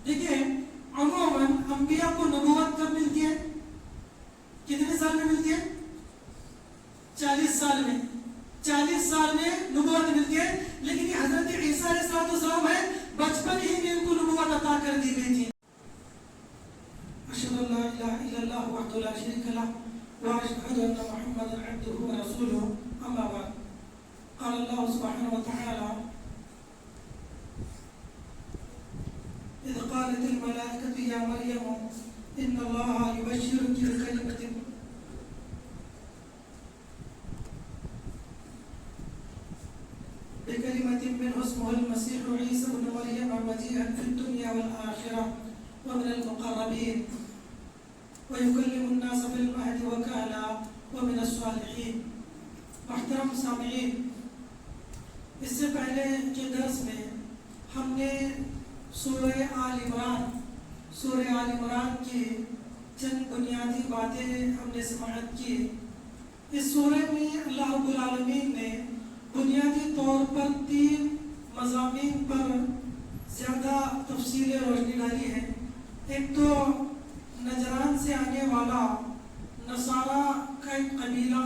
دیکھیں عموماً انبیاء کو نبوت کب ملتی ہے؟ کتنے سال میں ملتی ہے؟ 40 سال میں 40 سال میں نبوت ملتی ہے. لیکن یہ حضرت عیسیٰ علیہ السلام ہے بچپن ہی میں ان کو نبوت عطا کر دی گئی تھی. اشهد ان لا اله الا الله وحده لا شريك له واشهد ان محمدا عبده ورسوله. اما بعد قال الله سبحانه وتعالى اذ قالت الملائكة يا مريم ان الله يبشرك بكلمة منه اسمه المسيح عيسى ابن مريم وجيها في الدنيا والآخرة ومن المقربين ويكلم الناس في المهد وكهلا ومن الصالحين. محترم سامعین، اس سے پہلے کے درس میں ہم نے سورہ آل عمران کی چند بنیادی باتیں ہم نے سماعت کی. اس سورہ میں اللہ رب العالمین نے بنیادی طور پر 3 مضامین پر زیادہ تفصیل روشنی ڈالی ہے. ایک تو نجران سے آنے والا نصارہ کا ایک قبیلہ،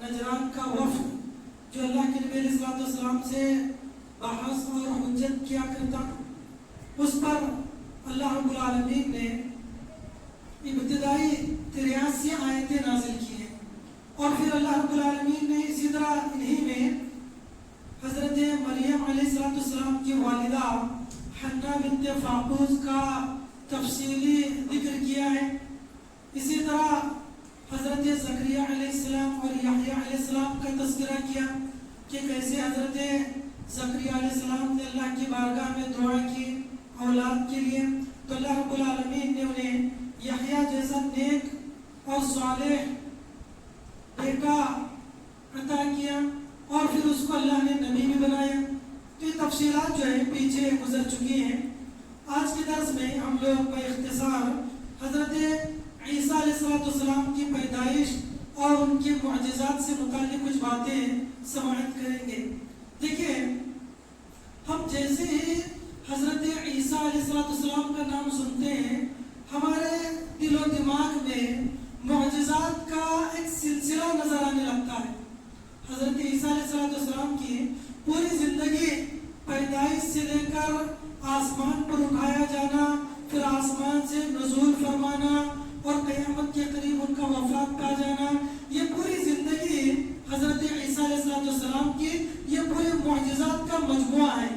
نجران کا وفد جو اللہ کے نبی علیہ السلام سے بحث اور حجت کیا کرتا، اس پر اللہ رب العالمین نے ابتدائی 83 آیتیں نازل کی ہیں. اور پھر اللہ رب العالمین نے اسی طرح انہی میں حضرت مریم علیہ السلام کی والدہ حنا بنت فاقوس کا تفصیلی ذکر کیا ہے. اسی طرح حضرت زکریا علیہ السلام اور یحییٰ علیہ السلام کا تذکرہ کیا کہ کیسے حضرت زکریا علیہ السلام نے اللہ کی بارگاہ میں دعا کی اولاد کے لیے، تو اللہ رب العالمین نے انہیں یحییٰ جیسا نیک اور صالح بیٹا عطا کیا اور پھر اس کو اللہ نے نبی بھی بنایا. تو یہ تفصیلات جو ہے پیچھے گزر چکی ہیں. آج کے درس میں ہم لوگ باختصار حضرت عیسیٰ علیہ السلام کی پیدائش اور ان کے معجزات سے متعلق کچھ باتیں سماعت کریں گے. دیکھیں، ہم جیسے ہی حضرت عیسیٰ علیہ السلام کا نام سنتے ہیں ہمارے دل و دماغ میں معجزات کا ایک سلسلہ نظر آنے لگتا ہے. حضرت عیسیٰ علیہ السلام کی پوری زندگی پیدائش سے لے کر آسمان پر اٹھایا جانا، پھر آسمان سے نزول فرمانا اور قیامت کے قریب ان کا وفات پا جانا، یہ پوری زندگی حضرت عیسیٰ علیہ السلام کی یہ پورے معجزات کا مجموعہ ہے.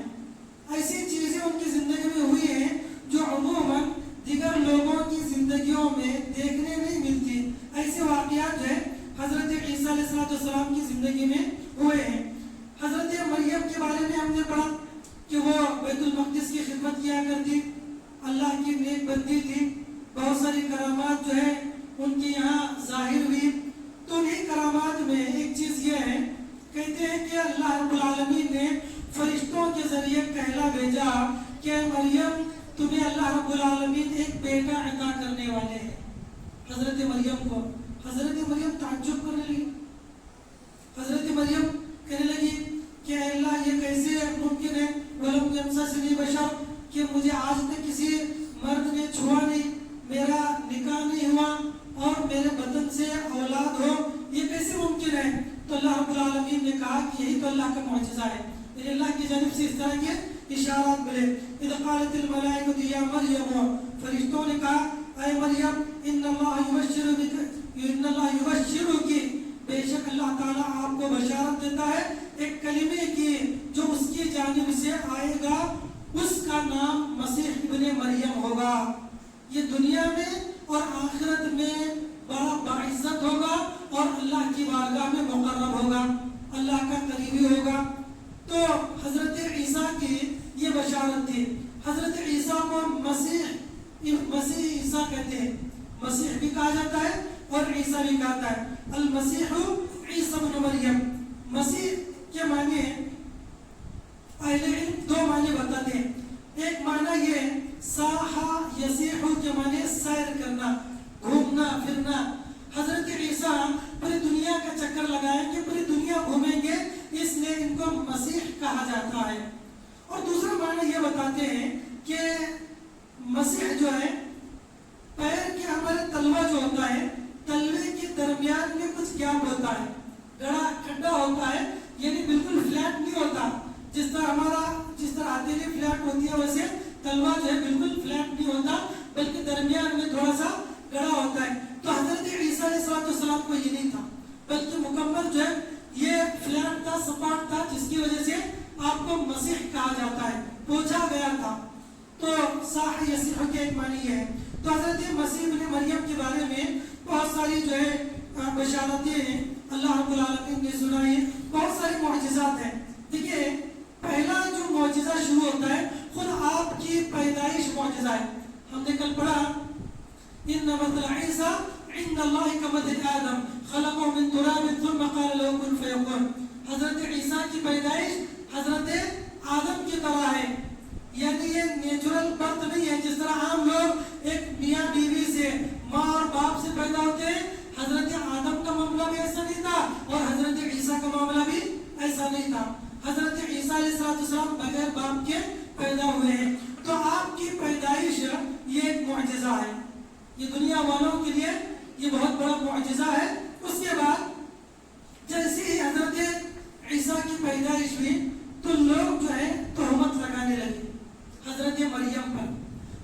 ایسی چیزیں ان کی زندگی میں ہوئی ہیں جو عموماً دیگر لوگوں کی زندگیوں میں دیکھنے نہیں ملتی. ایسے واقعات جو ہے حضرت عیسیٰ علیہ السلام کی زندگی میں ہوئے ہیں. حضرت مریم کے بارے میں ہم نے پڑھا کہ وہ بیت المقدس کی خدمت کیا کرتی، اللہ کی نیک بندی تھی. بہت ساری کرامات جو ہے ان کی یہاں ظاہر ہوئی. تو انہیں کرامات میں ایک چیز یہ ہے، کہتے ہیں کہ اللہ رب العالمین نے فرشتوں کے ذریعے کہلا بھیجا کہ مریم تمہیں اللہ رب العالمین ایک بیٹا عطا کرنے والے ہیں. حضرت مریم کو حضرت مریم تعجب کرنے لگی. حضرت مریم کہنے لگی کہ اے اللہ یہ کیسے ممکن ہے، وَلَمْ يَمْسَسْنِي بَشَرٌ، کہ مجھے آج تک کسی مرد نے چھوا نہیں، میرا نکاح نہیں ہوا اور میرے بدن سے اولاد ہو، یہ کیسے ممکن ہے؟ تو اللہ رب العالمین نے کہا کہ یہی تو اللہ کا معجزہ ہے. یعنی اللہ کی جانب سے اس طرح کے اشارات ملے. اذ قالت الملائکۃ یا مریم، فرشتوں نے کہا اے مریم ان اللہ یبشرک، بے شک اللہ تعالیٰ آپ کو بشارت دیتا ہے ایک کلمے کی جو اس کی جانب سے آئے گا، اس کا نام مسیح ابن مریم ہوگا. یہ دنیا میں اور آخرت میں بڑا باعزت ہوگا اور اللہ کی بارگاہ میں مقرب ہوگا، اللہ کا قریبی ہوگا. تو حضرت عیسیٰ کی یہ بشارت تھی. حضرت عیسیٰ کو مسیح عیسیٰ کہتے ہیں، مسیح بھی کہا جاتا ہے اور عیسیٰ بھی کہتا ہے. المسیح عیسیٰ ابن مریم، مسیح کے معنی اہل علم 2 معنی بتاتے ہیں. ایک معنی یہ ساحا یسیح کے معنی سیر کرنا، گھومنا پھرنا. حضرت عیسیٰ پوری دنیا کا چکر لگائیں گے، پوری دنیا گھومیں گے، اس لیے ان کو مسیح کہا جاتا ہے. اور دوسرا معنی یہ بتاتے ہیں کہ جو ہے پیر کے ہمارے تلوا جو ہوتا ہے تلوے کے درمیان میں کچھ گیپ ہوتا ہے, گڑا کھڈا ہوتا ہے, یعنی بالکل فلیٹ نہیں ہوتا. جس طرح ہتھیلی فلیٹ ہوتی ہے ویسے تلوا جو ہے بالکل فلیٹ نہیں ہوتا بلکہ درمیان میں تھوڑا سا گڑا ہوتا ہے. تو حضرت عیسیٰ علیہ السلام کو یہ نہیں تھا بلکہ مکمل جو ہے یہ فلیٹ تھا, سپاٹ تھا, جس کی وجہ سے آپ کو مسیح کہا جاتا ہے, پوچھا گیا تھا. تو صاح یسیح کے ایک معنی ہے. تو حضرت مسیح ابن مریم کے بارے میں بہت ساری جو ہے بشارتیں اللہ رب العالمین نے سنائی, بہت سارے معجزات ہیں. دیکھیے پہلا جو معجزہ شروع ہوتا ہے خود آپ کی پیدائش معجزہ ہے. ہم نے کل پڑھا ان مثل عیسیٰ عند اللہ کمثل آدم خلقه من تراب ثم قال له كن فيكون. حضرت عیسیٰ کی پیدائش حضرت آدم کی طرح ہے, یعنی یہ نیچرل برتھ نہیں ہے جس طرح عام لوگ ایک میاں بیوی سے ماں اور باپ سے پیدا ہوتے ہیں. حضرت آدم کا معاملہ بھی ایسا نہیں تھا اور حضرت عیسیٰ کا معاملہ بھی ایسا نہیں تھا. حضرت عیسیٰ علیہ السلام بغیر باپ کے پیدا ہوئے ہیں. تو آپ کی پیدائش یہ ایک معجزہ ہے, یہ دنیا والوں کے لیے یہ بہت بڑا معجزہ ہے. اس کے بعد جیسے ہی حضرت عیسیٰ کی پیدائش ہوئی تو لوگ جو ہے تہمت لگانے لگے حضرت مریم پر.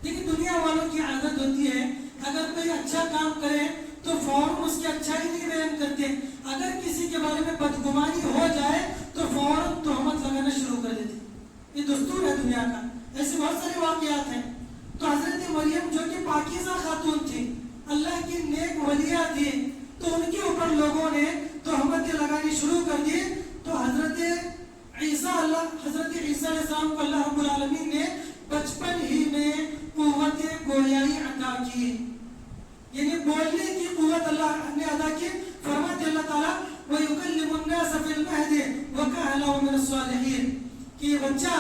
لیکن دنیا والوں کی عادت ہوتی ہے اگر کوئی اچھا کام کرے تو فوراً اس کی اچھائی نہیں بیان کرتے, اگر کسی کے بارے میں بدگمانی ہو جائے تو فوراً تہمت لگانا شروع کر دیتے. یہ دستور ہے دنیا کا, ایسے بہت سارے واقعات ہیں. تو حضرت مریم جو کہ پاکیزہ خاتون تھی, اللہ کی نیک ولیہ تھی, تو ان کے اوپر لوگوں نے تہمتیں لگانی شروع کر دی. تو حضرت عیسیٰ علیہ السلام کو اللہ رب العالمین نے بچپن ہی میں قوت گویائی عطا کی, یعنی بولنے کی قوت اللہ نے عطا کی. فرماتے اللہ تعالیٰ وَيُكَلِّمُ النَّاسَ فِي الْمَهْدِ وَكَهْلًا مِنَ الصَّالِحِينَ کہ یہ بچہ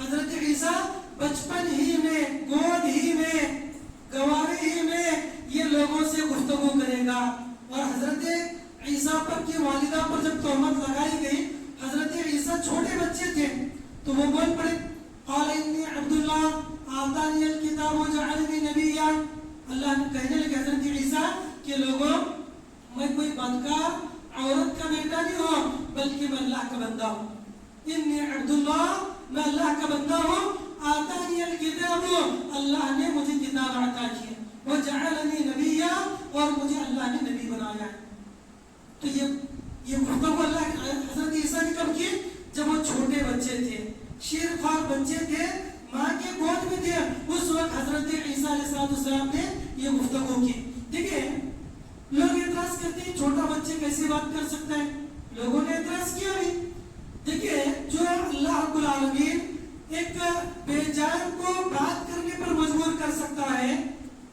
حضرت عیسیٰ بچپن ہی میں, گود ہی میں, گوارے ہی میں یہ لوگوں سے گفتگو کرے گا. اور حضرت عیسیٰ پر کی والدہ پر جب تہمت لگائی گئی, حضرت عیسیٰ چھوٹے بچے تھے تو وہ بول پڑے قال انی عبد اللہ آتانی الکتاب وجعلنی نبیا. اللہ نے کہنے لگے حضرت عیسیٰ کہ لوگوں میں کوئی بدکار عورت کا بیٹا نہیں ہوں بلکہ میں اللہ کا بندہ ہوں. انی عبد اللہ, میں اللہ کا بندہ ہوں. آتانی الکتاب, اللہ نے مجھے کتاب عطا کی, وجعلنی نبیا, اور مجھے اللہ نے نبی بنایا ہے. تو یہ گفتگو اللہ حضرت عیسیٰ نے کب کی؟ جب وہ چھوٹے بچے تھے, شیر خوار بچے تھے, ماں کے گود میں تھے, اس وقت حضرت عیسیٰ علیہ السلام نے یہ گفتگو کی. دیکھیں لوگ اعتراض کرتے ہیں چھوٹا بچے کیسے بات کر سکتا ہے, لوگوں نے اعتراض کیا بھی. دیکھیں جو اللہ رب العالمین ایک بے جان کو بات کرنے پر مجبور کر سکتا ہے,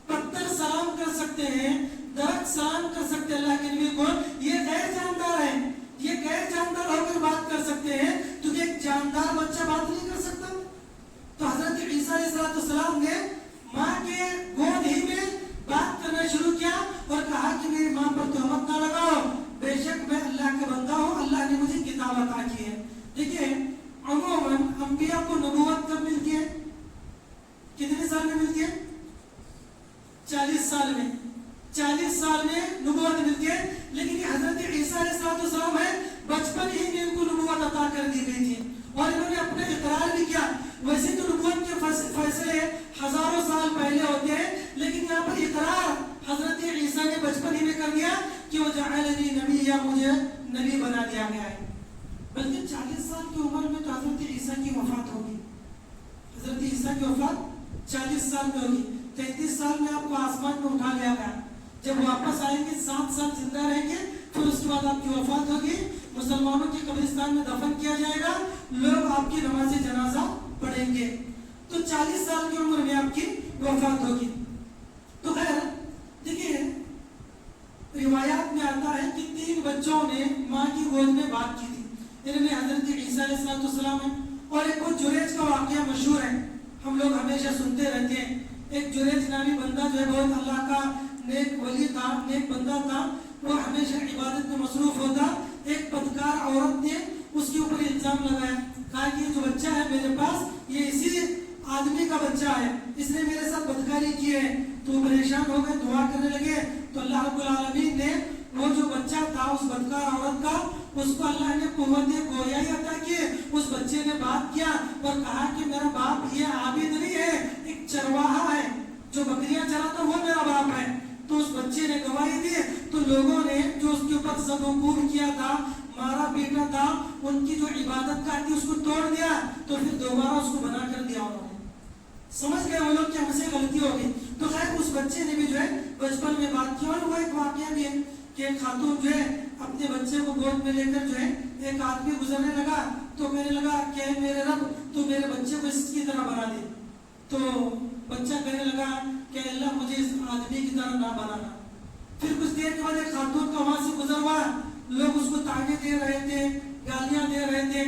پتھر سلام کر سکتے ہیں, درخت سلام کر سکتے ہیں اللہ کے نبی کو, یہ غیر جاندار ہے, یہ غیر جاندار ہو کر بات کر سکتے ہیں, تو ایک جاندار بچہ بات نہیں کر سکتا. تو حضرت عیسیٰ علیہ السلام نے ماں کے گود ہی میں بات کرنا شروع کیا اور کہا کہ میری ماں پر تہمت نہ لگاؤ, بے شک میں اللہ کا بندہ ہوں, اللہ نے مجھے کتاب عطا کی ہے. دیکھیں عموماً انبیاء کو نبوت کب ملتی ہے, کتنے سال میں ملتی ہے؟ 40 سال میں, 40 سال میں نبوت ملتی ہے. لیکن یہ حضرت عیسیٰ علیہ السلام ہے, بچپن ہی میں ان کو نبوت عطا کر دی گئی تھی اور انہوں نے اپنے اقرار بھی کیا. ویسے تو نبوت کے فیصلے ہزاروں سال پہلے ہوتے ہیں, لیکن یہاں پر اقرار حضرت عیسیٰ نے بچپن ہی میں کر دیا کہ وہ جعلنی نبیہ, مجھے نبی بنا دیا گیا ہے. بلکہ 40 سال کی عمر میں تو حضرت عیسیٰ کی وفات ہوگی. حضرت عیسیٰ کی وفات 40 سال میں ہوگی. 33 سال میں آپ کو آسمان میں اٹھا لیا گیا. جب واپس آئیں گے 7 سال زندہ رہیں گے, پھر اس کے بعد آپ کی وفات ہوگی, مسلمانوں کے قبرستان میں دفن کیا جائے گا, لوگ آپ کی نماز جنازہ پڑھیں گے. تو 40 سال کی عمر میں آپ کی وفات ہوگی. تو خیر دیکھیے روایات میں آتا ہے کہ 3 بچوں نے ماں کی گود میں بات کی تھی. انہوں نے حضرت عیسیٰ علیہ السلام ہیں. اور ایک وہ جریج کا واقعہ مشہور ہے, ہم لوگ ہمیشہ سنتے رہتے ہیں. ایک جریج نامی بندہ جو ہے بہت اللہ کا نیک ولی تھا, نیک بندہ تھا, وہ ہمیشہ عبادت میں مصروف ہوتا. ایک بدکار عورت نے اس کے اوپر الزام لگایا, کہا کہ جو بچہ ہے میرے پاس یہ اسی آدمی کا بچہ ہے, اس نے میرے ساتھ بدکاری کی ہے. تو پریشان ہو گئے, دعا کرنے لگے. تو اللہ رب العالمین نے وہ جو بچہ تھا اس بدکار عورت کا, اس کو اللہ نے قوت گویائی عطا کی. اس بچے نے بات کیا اور کہا کہ میرا باپ یہ عابد نہیں ہے, ایک چرواہا ہے, جو بکریاں چراتا وہ میرا باپ ہے. تو اس بچے نے گواہی دی. تو لوگوں نے جو اس کے اوپر زد و کوب کیا تھا, مارا پیٹا تھا, ان کی جو عبادت کا تھی اس کو توڑ دیا. تو پھر دوبارہ اس کو بنا کر دیا انہوں نے. سمجھ گئے وہ لوگ کہ ہم سے غلطی ہو گئی. تو خیر اس بچے نے بھی جو ہے بچپن میں بات کی. اور وہ ایک واقعہ بھی ہے کہ ایک خاتون جو ہے اپنے بچے کو گود میں لے کر جو ہے ایک آدمی گزرنے لگا, تو کہنے لگا کہ میرے رب تو میرے بچے کو اس کی طرح بنا دے. تو بچہ کہنے لگا کہ اللہ مجھے اس آدمی کی طرح نہ بنانا. پھر کچھ دیر کے بعد ایک خاتون کا وہاں سے گزر ہوا, لوگ اس کو تانے دے رہے تھے, گالیاں دے رہے تھے.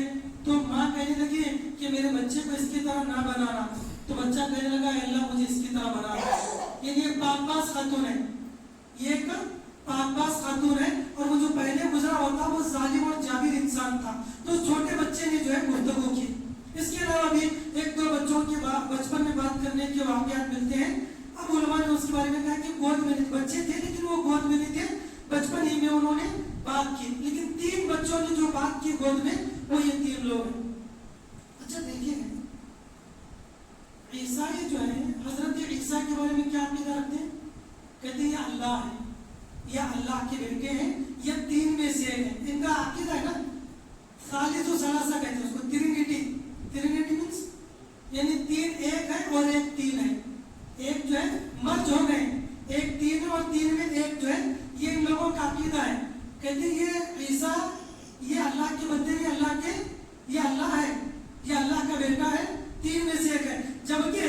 تو ماں کہنے لگی کہ میرے بچے کو اس کی طرح نہ بنانا. تو بچہ کہنے لگا اللہ مجھے اس کی طرح بنانا. یعنی ایک پاک باز خاتون ہے, یہ ایک پاک باز خاتون ہے. اور وہ جو پہلے گزرا ہوتا وہ ظالم اور جابر انسان تھا. تو چھوٹے بچے نے جو ہے گفتگو کی. اس کے علاوہ بھی ایک دو بچوں کے بچپن میں بات کرنے کے واقعات ملتے ہیں. اب علماء نے اس کے بارے میں کہا کہ گود میں بچے تھے لیکن وہ گود میں نہیں تھے, بچپن ہی میں انہوں نے بات کی. لیکن 3 بچوں نے جو بات کی گود میں وہ یہ 3 لوگ ہیں. اچھا دیکھیے عیسائی جو ہے حضرت عیسیٰ کے بارے میں کیا عقیدہ رکھتے ہیں؟ کہتے ہیں یہ اللہ ہے, یا اللہ کے بیٹے ہیں, یا 3 میں سے ایک ہے. ان کا عقیدہ ہے نا ثالث و ثلاثہ کہتے ہیں اس کو, ٹرینیٹی. ٹرینیٹی مینس یعنی 3 ایک ہے اور ایک 3 ہے. ایک جو ہے مرج ہو گئے, ایک 3 ہے اور 3 میں ایک جو ہے, یہ ان لوگوں کا عقیدہ ہے. کہتے ہیں یہ عیسیٰ یہ اللہ کے بندے نہیں, اللہ کے یہ اللہ ہے, یہ اللہ کا بیٹا ہے, 3 میں سے ایک ہے. جبکہ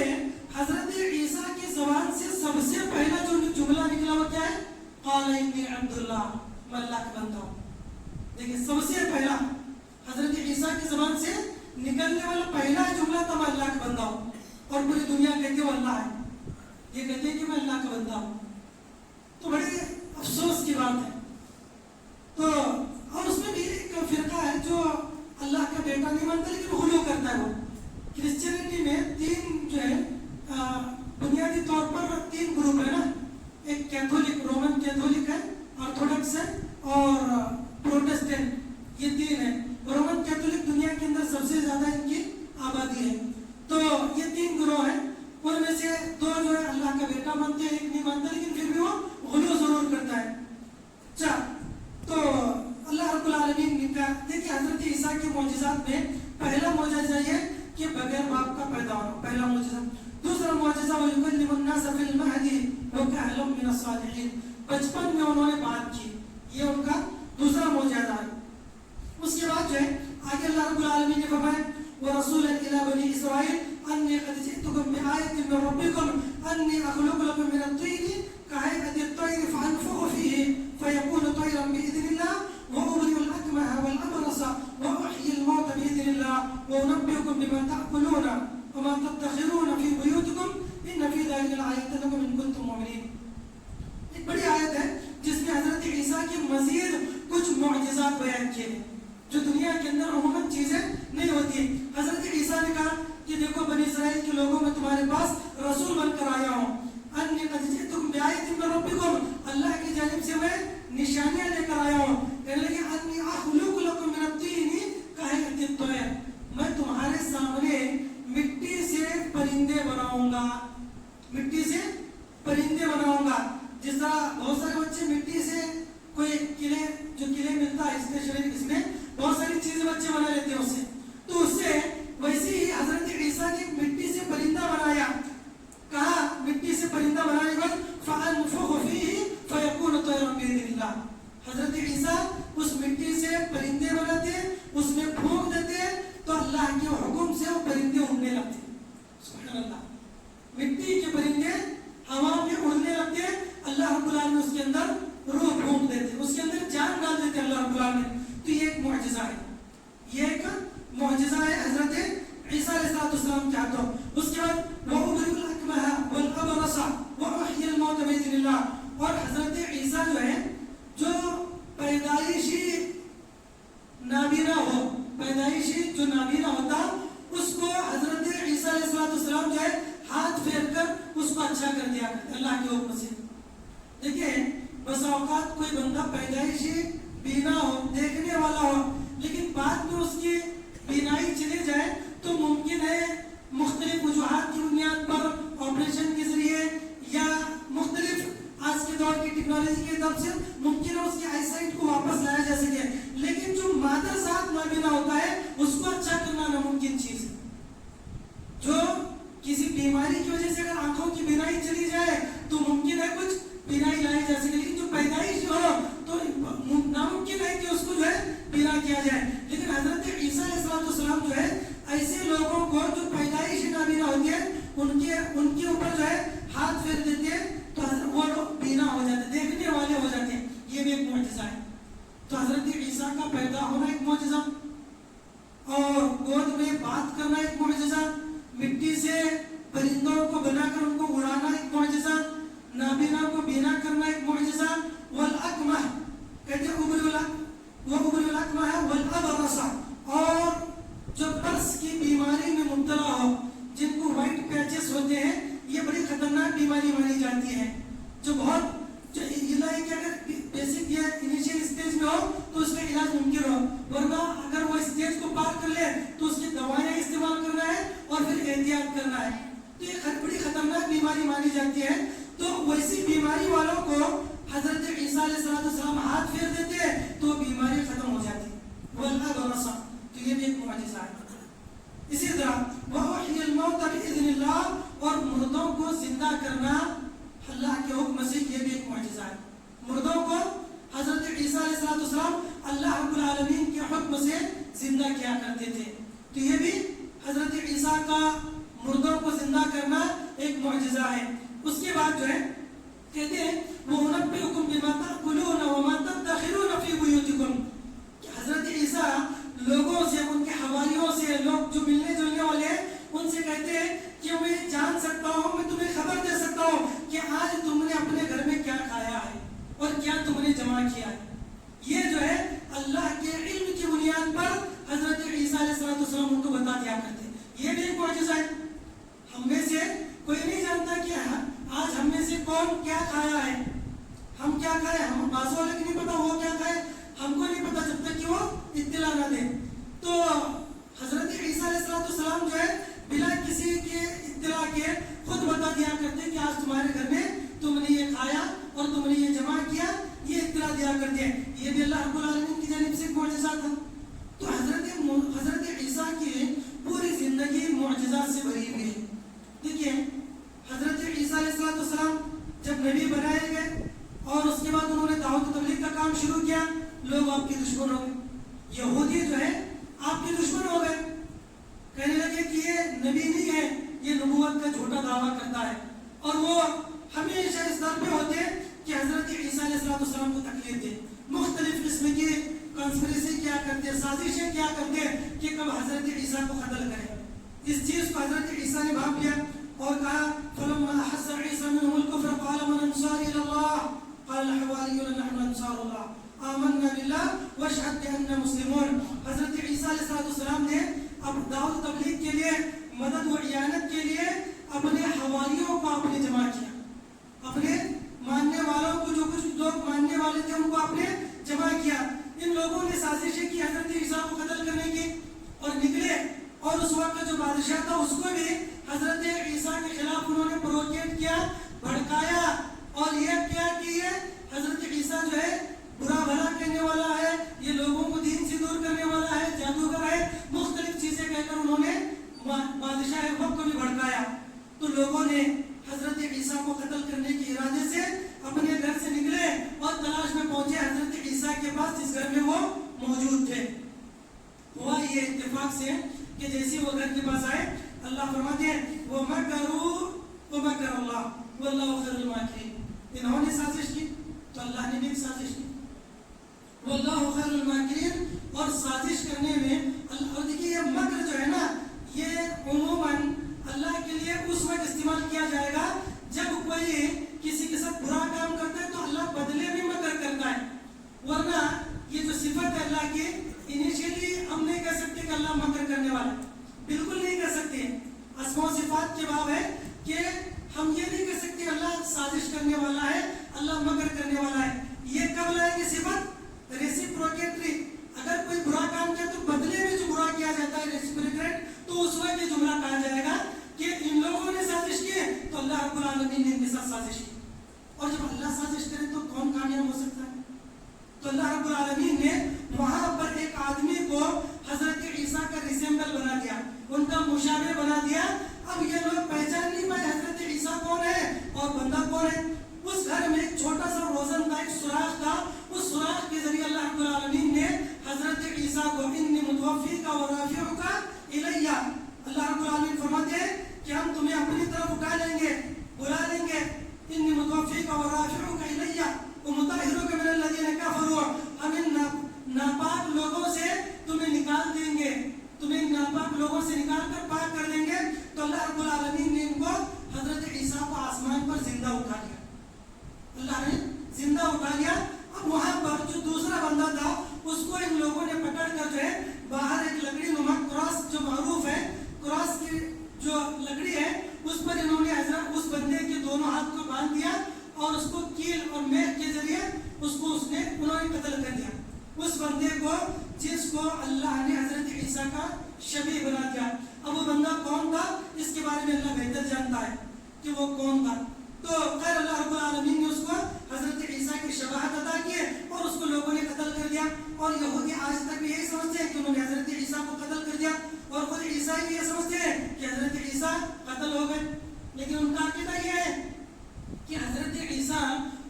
حضرت عیسیٰ کی زبان سے سب سے پہلا جو جملہ نکلا وہ کیا ہے؟ قال انی عبد اللہ, میں اللہ کا بندہ ہوں. دیکھیں سب سے پہلا حضرت عیسیٰ کی زبان سے نکلنے والا پہلا جملہ تھا میں اللہ کا بندہ ہوں. اور پوری دنیا کہتی ہے وہ اللہ ہے, یہ کہتے ہیں کہ میں اللہ کا بندہ ہوں. تو بڑے افسوس کی بات ہے. تو اور اس میں بھی ایک فرقہ ہے جو اللہ کا بیٹا نہیں مانتا لیکن غلو کرتا ہے. وہ کرسچینٹی میں 3 جو ہے بنیادی طور پر 3 گروپ ہے نا. ایک کیتھولک, رومن کیتھولک ہے, آرتھوڈکس ہے اور پروٹسٹنٹ, یہ 3 ہے. رومن کیتھولک دنیا کے اندر سب سے زیادہ ان کی آبادی ہے. تو یہ 3 گروہ ہیں, ان میں سے 2 جو ہے اللہ کا بیٹا مانتے ہیں, ایک نہیں مانتا لیکن پھر بھی وہ غلو ضرور کرتا ہے. اچھا تو اللہ رب العالمین نے کہا دیکھیے حضرت عیسیٰ کے معجزات میں پہلا معجزہ یہ کہ بغیر باپ کا پیدا ہونا, پہلا معجزہ. دوسرا معجزہ وَيُكَلِّمُ النَّاسَ فِي الْمَهْدِ وَكَهْلًا مِنَ الصَّالِحِينَ, بچپن میں انہوں نے بات کی, یہ ان کا دوسرا معجزہ ہے. اس کے بعد جو ہے آگے اللہ رب العالمین نے فرمایا وَرَسُولًا إِلَى بَنِي إِسْرَائِيلَ أَنِّي قَدْ جِئْتُكُم بِآيَةٍ مِّن رَّبِّكُمْ أَنِّي أَخْلُقُ لَكُم مِّنَ الطِّينِ كَهَيْئَةِ الطَّيْرِ فَأَنفُخُ فِيهِ فَيَكُونُ طَيْرًا بِإِذْنِ اللَّهِ وَأُبْرِئُ الْأَكْمَهَ وَالْأَبْرَصَ وَأُحْيِي الْمَوْتَ بِإِذْنِ اللَّهِ وَأُنَبِّئُكُم بِمَا تَأْكُلُونَ وَمَا تَدَّخِرُونَ فِي بُيُوتِكُمْ إِنَّ فِي ذَلِكَ لَآيَةً لَكُمْ إِن كُنتُم مُؤْمِنِينَ. ایک بڑی آیت ہے جس میں حضرت عیسیٰ کے مزید کچھ معجزات بیان کیے ہیں جو دنیا کے اندر عموماً چیزیں نہیں ہوتی. حضرت عیسیٰ نے کہا کہ دیکھو بنی اسرائیل کے لوگوں میں تمہارے پاس رسول بن کر آیا ہوں. انی قد جئتکم بآیۃ من ربکم, اللہ کی جانب سے میں نشانیاں لے کر آیا ہوں. کہنے لگے انی اخلق لکم من الطین کہیئۃ الطیر, میں تمہارے سامنے مٹی سے پرندے بناؤں گا, مٹی سے پرندے بناؤں گا. جس طرح بہت سارے بچے مٹی سے کوئی قلعے جو قلعے ملتا ہے اسٹیشنری, اس میں بہت ساری چیزیں بچے بنا لیتے ہیں اس سے, تو اس سے ویسے ہی حضرت عیسیٰ نے مٹی سے پرندہ بنایا. کہا مٹی سے پرندہ بنانے کے بعد فَأَنفُخُ فِيهِ فَيَكُونُ طَيْرًا بِإِذْنِ اللَّهِ, حضرت عیسیٰ اس مٹی سے پرندے بناتے, اس میں پھونک دیتے تو اللہ کے حکم سے وہ پرندے اڑنے لگتے. سبحان اللہ, مٹی کے پرندے ہوا میں اڑنے لگتے, اللہ رب العالمین اس کے اندر روح پھونک دیتے, اس کے اندر جان ڈال دیتے اللہ رب العالمین. تو یہ ایک معجزہ ہے, یہ ایک معجزہ ہے حضرت عیسیٰ علیہ السلام کے ہاتھوں. اس کے بعد وَأُبْرِئُ الْأَكْمَهَ وَالْأَبْرَصَ وَأُحْيِي الْمَوْتَ بِإِذْنِ اللَّهِ, اور حضرت عیسیٰ جو ہے جو پیدائشی نابینا ہو, پیدائشی جو نابینا ہوتا اس کو حضرت عیسیٰ علیہ السلام بس اوقات کوئی بندہ پیدائشی بینا ہو، دیکھنے والا ہو، لیکن بعد میں اس کی بینائی چلی جائے تو ممکن ہے مختلف وجوہات کی بنیاد پر آپریشن کے ذریعے یا مختلف آج کے دور کی ٹیکنالوجی کے طرف سے ممکن ہے اس کی آئی سائٹ کو واپس لایا جا سکے، لیکن جو مادر ذات نابینا ہوتا ہے اس کو اچھا کرنا ناممکن چیز ہے۔ جو کسی بیماری کی وجہ سے اگر آنکھوں کی بینائی چلی جائے تو ممکن ہے کچھ بینائی لائی جا سکے، لیکن جو پیدائش ہو تو ناممکن ہے کہ اس کو جو ہے بینا کیا جائے۔ لیکن حضرت عیسیٰ علیہ السلام جو ہے ایسے لوگوں کو جو پیدائش نابینا ہوتی ہے ان کے اوپر جو ہے ہاتھ پھیر دیتے ہیں تو وہ لوگ بینا ہو جاتے ہیں، دیکھنے والے ہو جاتے ہیں۔ یہ بھی ایک معجزہ ہے۔ تو حضرت عیسیٰ کا پیدا ہونا ایک معجزہ، اور گود میں بات کرنا ایک معجزہ، مٹی سے پرندوں کو بنا کر ان کو اڑانا ایک معجزہ، نابینا کو بینا کرنا ایک معجزہ، والاکمہ کہتے ہیں ابر الاکمہ ہے، والابرص اور جو برس کی بیماری میں مبتلا ہو، جن کو وائٹ پیچز ہوتے ہیں، یہ بڑی خطرناک بیماری مانی جاتی ہے، جو بہت علاج کہ اگر بیسک یا انیشیل اسٹیج میں ہو تو اس کا علاج ممکن ہو، ورنہ اگر وہ اسٹیج کو پار کر لے تو اس کی دوائیں استعمال کرنا ہے اور پھر احتیاط کرنا ہے۔ تو یہ بڑی خطرناک بیماری مانی جاتی ہے۔ تو ویسی بیماری والوں کو حضرت عیسیٰ علیہ السلام ہاتھ پھیر دیتے ہیں تو بیماری ختم ہو جاتی ہے۔ والابرص، تو یہ بھی ایک معجزہ ہے۔ اسی طرح وَأُحْيِي الْمَوْتَ بِإِذْنِ اللَّهِ، اور مردوں کو زندہ کرنا اللہ کے حکم سے، یہ بھی ایک معجزہ ہے۔ مردوں کو حضرت عیسیٰ علیہ السلام اللہ رب العالمین کے حکم سے زندہ کیا کرتے تھے، تو یہ بھی حضرت عیسیٰ کا مردوں کو زندہ کرنا ایک معجزہ ہے۔ اس کے بعد جو ہے کہتے ہیں وَأُنَبِّئُكُم بِمَا تَأْكُلُونَ وَمَا تَدَّخِرُونَ فِي بُيُوتِكُمْ، کہ حضرت عیسیٰ لوگوں سے، ان کے حواریوں سے، لوگ جو ملنے جلنے والے ہیں ان سے کہتے ہیں کہ میں جان سکتا ہوں، میں تمہیں خبر دے سکتا ہوں کہ آج تم نے اپنے گھر میں کیا کھایا ہے اور کیا تم نے جمع کیا ہے۔ یہ جو ہے اللہ کے علم کی بنیاد پر حضرت عیسیٰ علیہ السلام ان کو بتا دیا کرتے ہیں۔ یہ بھی ایک معجزہ ہے۔ ہم میں سے کوئی نہیں جانتا کہ آج ہم میں سے کون کیا کھایا ہے، ہم کیا کھائے، ہم بازو والے کو نہیں پتا وہ کیا کھائے، ہم کو نہیں پتا جب تک کہ وہ اطلاع نہ دے۔ تو حضرت عیسیٰ علیہ السلام جو ہے بلا کسی کے اطلاع کے خود بتا دیا کرتے کہ آج تمہارے گھر میں تم نے یہ کھایا اور تم نے یہ جمع کیا، یہ اطلاع دیا کرتے ہیں۔ یہ بھی اللہ رب العالمین کی جانب سے ایک معجزہ تھا۔ تو حضرت عیسیٰ کی پوری زندگی معجزات سے بھری ہوئی ہے۔ دیکھیے حضرت عیسیٰ علیہ السلام جب نبی بنائے گئے اور اس کے بعد انہوں نے دعوت و تبلیغ کا کام شروع کیا، لوگ آپ کے دشمن ہو گئے، یہودی جو ہے آپ کے دشمن ہو گئے، کہنے لگے کہ یہ نبی نہیں ہے، یہ نبوت کا جھوٹا دعویٰ کرتا ہے، اور وہ ہمیشہ اس در پہ ہوتے کہ حضرت عیسیٰ علیہ السلام کو تکلیف دے، مختلف قسم کی کانسپریسی کیا کرتے، سازشیں کیا کرتے کہ کب حضرت عیسیٰ کو قتل کرے۔ اس چیز کو حضرت عیسیٰ نے بھانپ لیا اور کہا فَلَمَّا أَحَسَّ عِيسَىٰ مِنْهُمُ الْكُفْرَ قَالَ مَنْ أَنصَارِي إِلَى اللَّهِ قَالَ الْحَوَارِيُّونَ نَحْنُ أَنصَارُ اللَّهِ آمَنَّا بِاللَّهِ وَاشْهَدْ بِأَنَّا مُسْلِمُونَ۔ حضرت عیسیٰ علیہ السلام نے اب دعوت تبلیغ کے لیے، مدد و اعانت کے لیے اپنے حواریوں کو آپ نے جمع کیا، اپنے ماننے والوں کو، جو کچھ لوگ ماننے والے تھے ان کو آپ نے جمع کیا۔ ان لوگوں نے سازشیں کی حضرت عیسیٰ کو قتل کرنے کی اور نکلے، اور اس وقت کا جو بادشاہ تھا اس کو بھی حضرت عیسیٰ کے خلاف انہوں نے پروکیٹ کیا، بھڑکایا، اور یہ کیا کہ یہ حضرت عیسیٰ جو ہے برا بھلا کہنے والا ہے، یہ لوگوں کو دین سے دور کرنے والا ہے، جادوگر ہے، مختلف چیزیں کہہ کر انہوں نے بادشاہ وقت کو بھی بھڑکایا۔ تو لوگوں نے حضرت عیسیٰ کو قتل کرنے کے ارادے سے اپنے گھر سے نکلے اور تلاش میں پہنچے حضرت عیسیٰ کے پاس جس گھر میں وہ موجود تھے۔ ہوا یہ اتفاق سے کہ جیسے وہ گھر کے پاس آئے، اللہ فرماتے ہیں وَمَكَرُوا وَمَكَرَ اللَّهُ وَاللَّهُ خَيْرُ الْمَاكِرِينَ، انہوں نے سازش کی تو اللہ نے بھی ایک سازش کی، وَاللَّهُ خَيْرُ الْمَاكِرِينَ، اور سازش کرنے میں اور دیکھیے یہ مکر جو ہے نا، یہ عموماً اللہ کے لیے اس وقت استعمال کیا جائے گا جب کوئی کسی کے ساتھ برا کام کرتا ہے تو اللہ بدلے میں مکر کرتا ہے، ورنہ یہ جو صفت ہے اللہ کی، انیشیلی ہم نہیں کہہ سکتے کہ اللہ مکر کرنے والا ہے، بالکل نہیں کہہ سکتے۔ اسماء و صفات کے باب ہے کہ ہم یہ نہیں کہہ سکتے اللہ سازش کرنے والا ہے، اللہ مکر کرنے والا ہے، تو اللہ رب العالمین نے وہاں پر ایک آدمی کو حضرت عیسیٰ کا ریسیمبل بنا دیا، ان کا مشابہ بنا دیا. اب یہ لوگ پہچان نہیں پائے حضرت عیسیٰ کون ہے اور بندہ کون ہے. اس گھر میں ایک چھوٹا سا روزن کا ایک سوراخ تھا، اس سوراخ کے ذریعے اللہ رب العالمین نے حضرت عیسیٰ کو انی متوفیک و رافعک الیہ، اللہ رب العالمین فرماتے ہیں کہ ہم تمہیں اپنی طرف اٹھا لیں گے، بلا لیں گے. انی متوفیک و رافعک الیہ ومطہرک من الذین کفروا، ہم ان ناپاک لوگوں سے تمہیں نکال دیں گے، تمہیں ناپاک لوگوں سے نکال کر پاک کر دیں گے. تو اللہ رب العالمین نے ان کو حضرت عیسیٰ کو آسمان پر زندہ اٹھا لیا، اللہ نے زندہ اٹھا لیا. اب وہاں پر جو دوسرا بندہ تھا اس کو ان لوگوں نے پکڑ کر جو ہے باہر ایک لکڑی نما کراس جو معروف ہے، کراس کی جو لکڑی ہے اس پر انہوں نے حضرت اس بندے کے دونوں ہاتھ کو باندھ دیا اور اس کو کیل اور میخ کے ذریعے انہوں نے قتل کر دیا. اس بندے کو جس کو اللہ نے حضرت عیسیٰ کا شبیہ بنا دیا. اب وہ بندہ کون تھا اس کے بارے میں اللہ بہتر جانتا ہے کہ وہ کون تھا. تو خیر اللہ رب العالمین نے اس کو حضرت عیسیٰ کی شباہت عطا کی اور اس کو لوگوں نے قتل کر دیا. اور یہودی آج تک بھی یہی سمجھتے ہیں کہ انہوں نے حضرت عیسیٰ کو قتل کر دیا، اور خود عیسائی بھی یہ سمجھتے ہیں کہ حضرت عیسیٰ قتل ہو گئے. لیکن ان کا عقیدہ یہ ہے کہ حضرت عیسیٰ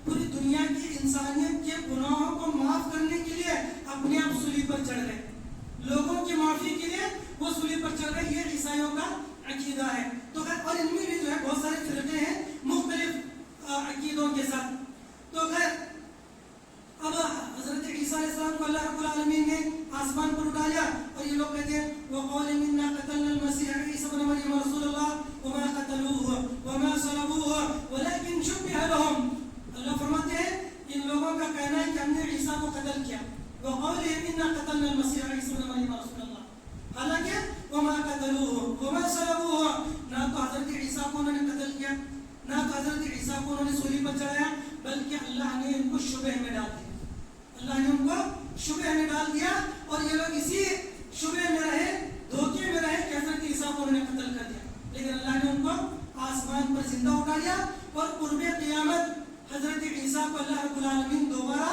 پوری دنیا کی انسانیت کے گناہوں کو معاف کرنے کے لیے اپنے آپ صلیب پر چڑھ گئے، لوگوں کی معافی کے لیے وہ صلیب پر چڑھ گئے. یہ عیسائیوں کا عقیدہ ہے. تو اور ان میں بھی جو ہے بہت سارے فرقے ہیں مختلف عقیدوں کے ساتھ. تو خیر اب حضرت عیسیٰ علیہ السلام کو اللہ رب العالمین نے آسمان پر اٹھا لیا اور یہ لوگ کہتے ہیں وَقَالِ مِنَّا قَتَلْنَا الْمَسِيحَ عِيسَى ابْنَ مَرْيَمَ رَسُولَ اللَّهِ وَمَا قَتَلُوهُ وَمَا صَلَبُوهُ وَلَكِنْ شُبِّهَ لَهُمْ. اللہ فرماتے ہیں ان لوگوں کا کہنا ہے کہ ہم نے عیسیٰ کو قتل کیا. وَقَالِ مِنَّا قَتَلْنَا الْمَسِيحَ عِيسَى ابْنَ مَرْيَمَ رَسُولَ اللَّهِ، حالانکہ وَمَا قَتَلُوهُ وَمَا صَلَبُوهُ، نہ تو حضرت عیسیٰ کو انہوں نے قتل کیا، نہ تو حضرت عیسیٰ کو انہوں نے صلیب پر چڑھایا، بلکہ اللہ نے ان کو شبہ میں ڈال دیا. اللہ نے ان کو شبہ میں ڈال دیا اور یہ لوگ اسی شبہ میں رہے، دھوکے میں رہے کہ حضرت عیسیٰ کو انہوں نے قتل کر دیا. لیکن اللہ نے ان کو آسمان پر زندہ اٹھا لیا اور قرب قیامت حضرت عیسیٰ کو اللہ رب العالمین دوبارہ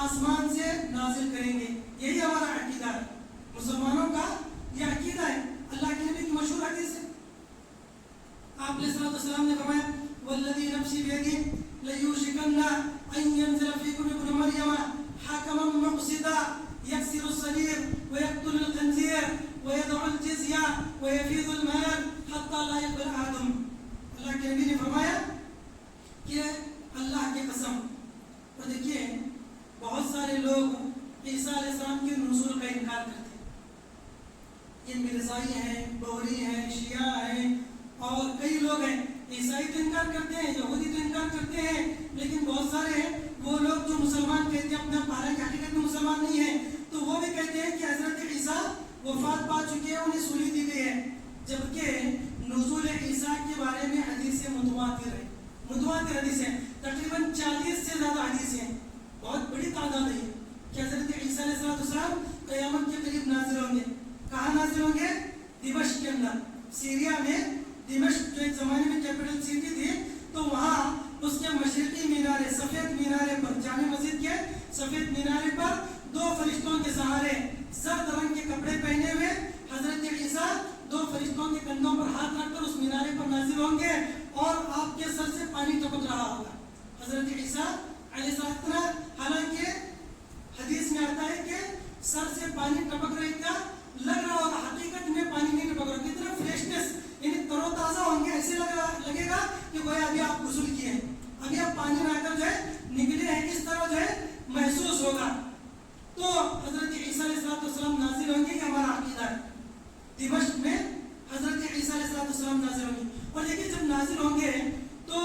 آسمان سے نازل کریں گے. یہی ہمارا عقیدہ ہے، مسلمانوں کا یہ عقیدہ ہے. اللہ کے نبی کی مشہور حدیث ہے، آپ علیہ السلام نے فرمایا والذی نفسی بیدہ لیوشکن ان ینزل فیکم ابن مریم حکما مقسطا یکسر الصلیب ویقتل الخنزیر ویدع الجزیہ ویفیض المال حتی لا یقبل احد. اللہ کے نبی نے فرمایا کہ اللہ کی قسم. اور دیکھیے بہت سارے لوگ عیسیٰ علیہ السلام کے نزول کا انکار کرتے ہیں. یہ مرزائی ہیں، بوری ہیں، شیعہ ہیں اور کئی لوگ ہیں. عیسائی تو انکار کرتے ہیں، یہودی تو انکار کرتے ہیں، لیکن بہت سارے ہیں وہ لوگ جو مسلمان کہتے ہیں اپنے حالانکہ حقیقت میں مسلمان نہیں ہیں، تو وہ بھی کہتے ہیں کہ حضرت عیسیٰ وفات پا چکے ہیں، انہیں سولی دی گئی ہے. جبکہ نزول عیسیٰ کے بارے میں حدیثیں متواتر ہیں، متواتر حدیثیں تقریباً 40 سے زیادہ حدیثیں ہیں، بہت بڑی تعداد ہے کہ حضرت عیسیٰ علیہ السلام قیامت کے قریب نازل ہوں گے. کہاں نازل ہوں گے؟ دمشق کے اندر، سیریا میں. دمشق جو ایک زمانے میں کیپٹل سٹی تھی، تو وہاں اس کے مشرقی مینارے، سفید مینارے پر، جامع مسجد کے سفید مینارے پر 2 فرشتوں کے سہارے زرد رنگ کے کپڑے پہنے ہوئے حضرت عیسیٰ 2 فرشتوں کے کندھوں پر ہاتھ رکھ کر اس مینارے پر نازل ہوں گے اور آپ کے سر سے پانی ٹپک رہا ہوگا. حضرت عیسیٰ علیہ السلام، حالانکہ حدیث میں آتا ہے کہ سر سے پانی ٹپک رہے گا، لگ رہا ہوگا، حقیقت میں پانی نہیں ٹپک رہا، کتنا فریشنس، یعنی تر و تازہ ہوں گے. ایسے لگے گا کہ گویا ابھی آپ غسل کیے ہیں، ابھی آپ پانی میں آ کر جو ہے نکلے ہیں، اس طرح جو ہے محسوس ہوگا. تو حضرت عیسیٰ علیہ السلام نازل ہوں گے، یہ ہمارا عقیدہ ہے. دمشق میں حضرت عیسیٰ علیہ السلام نازل ہوں گے. اور دیکھیے جب نازل ہوں گے تو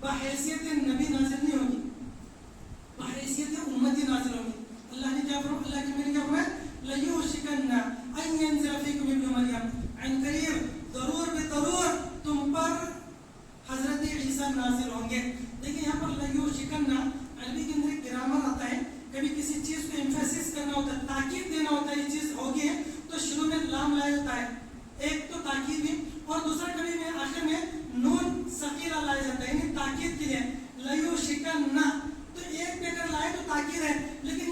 بحیثیت نبی نازل نہیں ہوگی، بحیثیت امتی نازل ہوگی. اللہ نے کیا فرمایا؟ اللہ کے میرے کیا فرمایا؟ لیوشکن ان ینزل فیکم ابن مریم، عن قریب ضرور بضرور تم پر حضرت عیسیٰ نازل ہوں گے. دیکھیں یہاں پر لیوشکن عربی کے اندر ایک گرامر آتا ہے، کبھی کسی چیز کو ایمفیسس کرنا ہوتا ہے، تاکید دینا ہوتا ہے، یہ چیز ہوگی تو شروع میں لام لایا جاتا ہے، ایک تو تاکید بھی، اور دوسرا کبھی میں آخر میں نون ثقیلہ لایا جاتا ہے، یعنی تاکید کے لیے لیوشکن. تو ایک پہ اگر لائے تو تاکید ہے، لیکن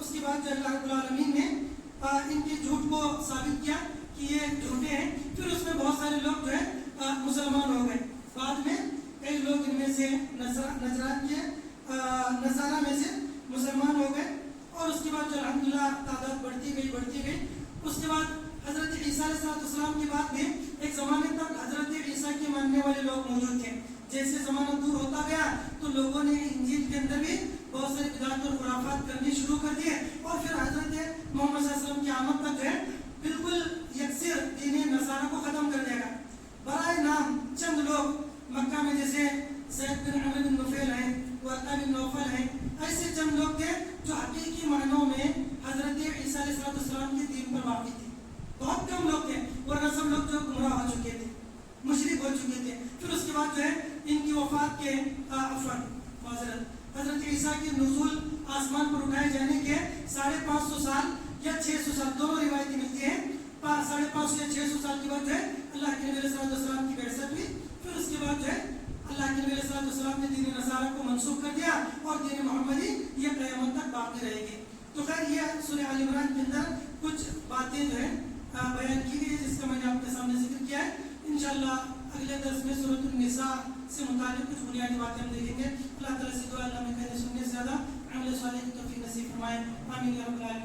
اس کے بعد جو اللہ رب العالمین نے ان کے جھوٹ کو ثابت کیا کہ یہ جھوٹے ہیں. پھر اس میں بہت سارے لوگ جو ہے مسلمان ہو گئے. بعد میں کئی لوگ ان میں سے نصارہ میں سے مسلمان ہو گئے. اور اس کے بعد جو الحمدللہ تعداد بڑھتی گئی. اس کے بعد حضرت عیسیٰ علیہ السلام کے بعد بھی ایک زمانے تک حضرت عیسیٰ کے ماننے والے لوگ موجود تھے. جیسے زمانہ دور ہوتا گیا تو لوگوں نے انجیل کے اندر بھی بہت ساری بدعات اور خرافات کرنی شروع کر دیے. اور پھر حضرت محمد صلی اللہ علیہ وسلم کی آمد تک جو ہے بالکل یکسر دین نصارہ کو ختم کر دے گا. برائے نام چند لوگ مکہ میں جیسے زید بن عمرو بن نفیل ہیں, ورقہ بن نوفل ہیں, ایسے چند لوگ تھے جو حقیقی معنوں میں حضرت عیسیٰ علیہ السلام کے دین پر واقف تھے. بہت کم لوگ تھے, ورنہ سب لوگ جو گمراہ ہو چکے تھے, مشرک ہو چکے تھے. پھر اس کے بعد جو ہے ان کی وفات کے حضرت عیسیٰ کے نزول آسمان پر اٹھائے جانے کے 550 سال یا 600 سال دونوں روایتیں ملتی ہیں. 550 یا 600 سال کے بعد جو ہے اللہ کے نبی علیہ السلام کی بعثت ہوئی. پھر اس کے بعد جو ہے اللہ کے نبی علیہ السلام نے دین نصارہ کو منسوخ کر دیا اور دین محمدی یہ قیامت تک باقی رہے گی. تو خیر یہ سورہ آل عمران کے اندر کچھ باتیں جو ہے بیان کی گئی جس کا میں نے آپ کے سامنے ذکر کیا ہے. انشاءاللہ اگلے درس میں سورۃ النساء سے متعلق کچھ بنیادی باتیں ہم دیکھیں گے. اللہ تعالیٰ سے دعا اللہ میں کہنے سننے سے زیادہ عمل صالح کی توفیق نصیب فرمائے. آمین یا رب العالمین.